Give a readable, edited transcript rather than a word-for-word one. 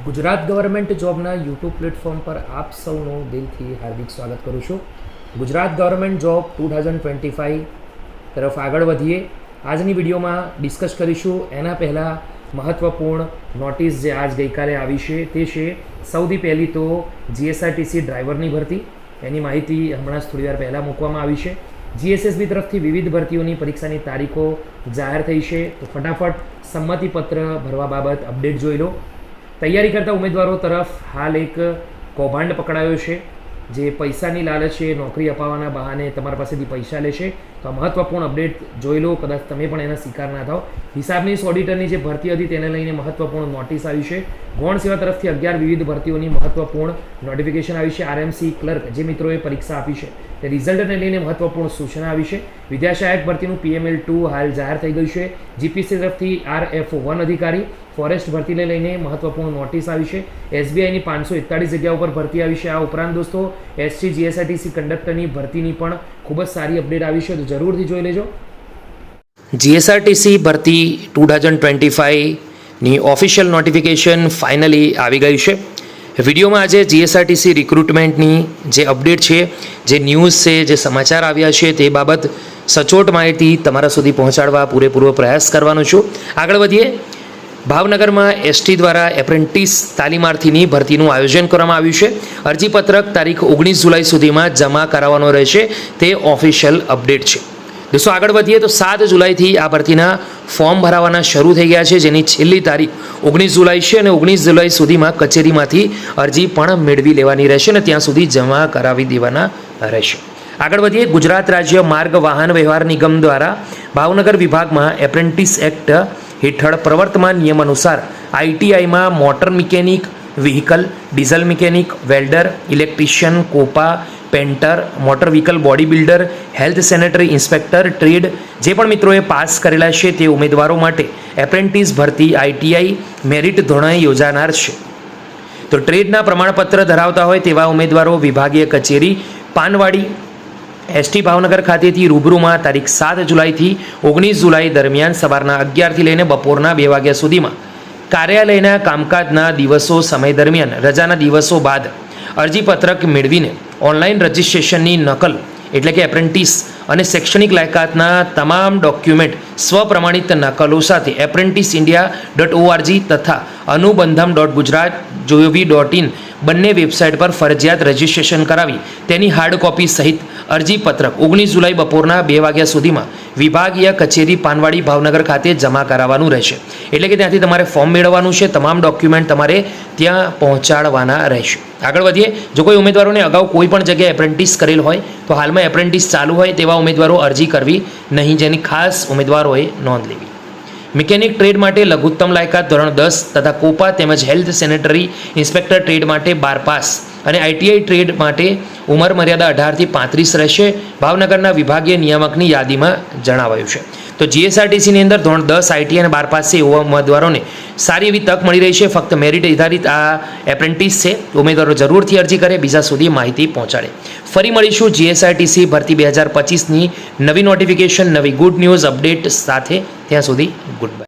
Gujarat government જોબના YouTube platform પર આપ સૌનું દિલથી હાર્દિક સ્વાગત કરું છું. ગુજરાત ગવર્મેન્ટ જોબ 2025 તરફ આગળ વધીએ. આજની વિડીયોમાં ડિસ્કસ કરીશું. એના પહેલાં મહત્ત્વપૂર્ણ નોટિસ જે ગઈકાલે આવી છે તે છે સૌથી પહેલી તો જીએસઆરટીસી ડ્રાઈવરની ભરતી. એની માહિતી હમણાં જ થોડી વાર પહેલાં મૂકવામાં આવી છે. જીએસએસબી તરફથી વિવિધ ભરતીઓની પરીક્ષાની તારીખો જાહેર થઈ છે. તો ફટાફટ સંમતિપત્ર ભરવા બાબત અપડેટ જોઈ લો. તૈયારી કરતા ઉમેદવારો તરફ હાલ એક કૌભાંડ પકડાયો છે, જે પૈસાની લાલચે નોકરી અપાવવાના બહાને તમારા પાસેથી પૈસા લેશે. તો આ મહત્ત્વપૂર્ણ અપડેટ જોઈ લો, કદાચ તમે પણ એના શિકાર ના થાઓ. હિસાબનીશ ઓડિટરની જે ભરતી હતી તેને લઈને મહત્ત્વપૂર્ણ નોટિસ આવી છે. ગૌણ સેવા તરફથી 11 વિવિધ ભરતીઓની મહત્ત્વપૂર્ણ નોટિફિકેશન આવી છે. આરએમસી ક્લર્ક જે મિત્રોએ પરીક્ષા આપી છે તે રિઝલ્ટને લઈને મહત્ત્વપૂર્ણ સૂચના આવી છે. વિદ્યાસહાયક ભરતીનું PML2 હાલ જાહેર થઈ ગયું છે. જીપીસી તરફથી RF1 અધિકારી ફોરેસ્ટ ભરતીને લઈને મહત્ત્વપૂર્ણ નોટિસ આવી છે. SBIની 541 જગ્યાઓ પર ભરતી આવી છે. આ ઉપરાંત દોસ્તો SC GSRTC કંડક્ટરની ભરતીની પણ ખૂબ જ સારી અપડેટ આવી છે, તો જરૂરથી જોઈ લેજો. GSRTC ભરતી 2025ની ઓફિશિયલ નોટિફિકેશન ફાઇનલી આવી ગઈ છે. વિડીયોમાં આજે GSRTC રિક્રુટમેન્ટની જે અપડેટ છે, જે ન્યૂઝ છે, જે સમાચાર આવ્યા છે તે બાબત સચોટ માહિતી તમારા સુધી પહોંચાડવા પૂરેપૂરો પ્રયાસ કરવાનો છું. આગળ વધીએ. ભાવનગરમાં ST દ્વારા એપ્રેન્ટિસ તાલીમાર્થીની ભરતીનું આયોજન કરવામાં આવ્યું છે. અરજીપત્રક તારીખ 19 જુલાઈ સુધીમાં જમા કરાવવાનો રહેશે, તે ઓફિશિયલ અપડેટ છે. દોસ્તો આગળ વધીએ તો 7 જુલાઈથી આ ભરતીના ફોર્મ ભરાવાના શરૂ થઈ ગયા છે, જેની છેલ્લી તારીખ 19 જુલાઈ છે અને 19 જુલાઈ સુધીમાં કચેરીમાંથી અરજી પણ મેળવી લેવાની રહેશે અને ત્યાં સુધી જમા કરાવી દેવાના રહેશે. આગળ વધીએ. ગુજરાત રાજ્ય માર્ગ વાહન વ્યવહાર નિગમ દ્વારા ભાવનગર વિભાગમાં એપ્રેન્ટિસ એક્ટ હેઠળ પ્રવર્તમાન નિયમ અનુસાર ITIમાં motor mechanic, vehicle, diesel mechanic, welder, electrician, COPA, painter, motor vehicle body builder, health sanitary inspector trade જે પણ મિત્રોએ પાસ કરેલા છે તે ઉમેદવારો માટે એપ્રેન્ટિસ ભરતી ITI મેરિટ ધોરણે યોજાનાર છે. તો ટ્રેડના પ્રમાણપત્ર ધરાવતા હોય તેવા ઉમેદવારો વિભાગીય કચેરી પાનવાડી ST ભાવનગર ખાતેથી રૂબરૂમાં તારીખ 7 જુલાઈથી 19 જુલાઈ દરમિયાન સવારના 11થી લઈને બપોરના 2 વાગ્યા સુધીમાં કાર્યાલયના કામકાજના દિવસો સમય દરમિયાન રજાના દિવસો બાદ અરજીપત્રક મેળવીને ઓનલાઈન રજિસ્ટ્રેશનની નકલ એટલે કે એપ્રેન્ટિસ અને શૈક્ષણિક લાયકાતના તમામ ડોક્યુમેન્ટ સ્વપ્રમાણિત નકલો સાથે apprenticeIndia.org તથા anubandham.gujarat.gov.in બંને વેબસાઇટ પર ફરજિયાત રજિસ્ટ્રેશન કરાવી તેની હાર્ડ કોપી સહિત અરજીપત્રક 19 જુલાઈ બપોરના 2 વાગ્યા સુધીમાં વિભાગીય કચેરી પાનવાડી ભાવનગર ખાતે જમા કરાવવાનું રહેશે. એટલે કે ત્યાંથી તમારે ફોર્મ મેળવવાનું છે, તમામ ડોક્યુમેન્ટ તમારે ત્યાં પહોંચાડવાના રહેશે. આગળ વધીએ. જો કોઈ ઉમેદવારોને અગાઉ કોઈ પણ જગ્યાએ એપ્રેન્ટિસ કરેલ હોય તો હાલમાં એપ્રેન્ટિસ ચાલુ હોય તેવા ઉમેદવારો અરજી કરવી નહીં, જેની ખાસ ઉમેદવારોએ નોંધ લેવી. મિકેનિક ટ્રેડ માટે લઘુત્તમ લાયકાત ધોરણ 10 તથા કોપા તેમજ હેલ્થ સેનેટરી ઇન્સ્પેક્ટર ટ્રેડ માટે 12 પાસ અને ITI ટ્રેડ માટે ઉંમર મર્યાદા 18 થી 35 રહેશે. ભાવનગરના વિભાગીય નિયામકની યાદીમાં જણાવાયું છે. તો GSRTCની અંદર ધોરણ 10 ITI અને 12 પાસ છે એવા ઉમેદવારોને સારી એવી તક મળી રહી છે. ફક્ત મેરિટ આધારિત આ એપ્રેન્ટિસ છે. ઉમેદવારો જરૂરથી અરજી કરે, બીજા સુધી માહિતી પહોંચાડે. ફરી મળીશું GSRTC ભરતી 2025ની નવી નોટિફિકેશન, નવી ગુડ ન્યૂઝ અપડેટ સાથે. ત્યાં સુધી ગુડ બાય.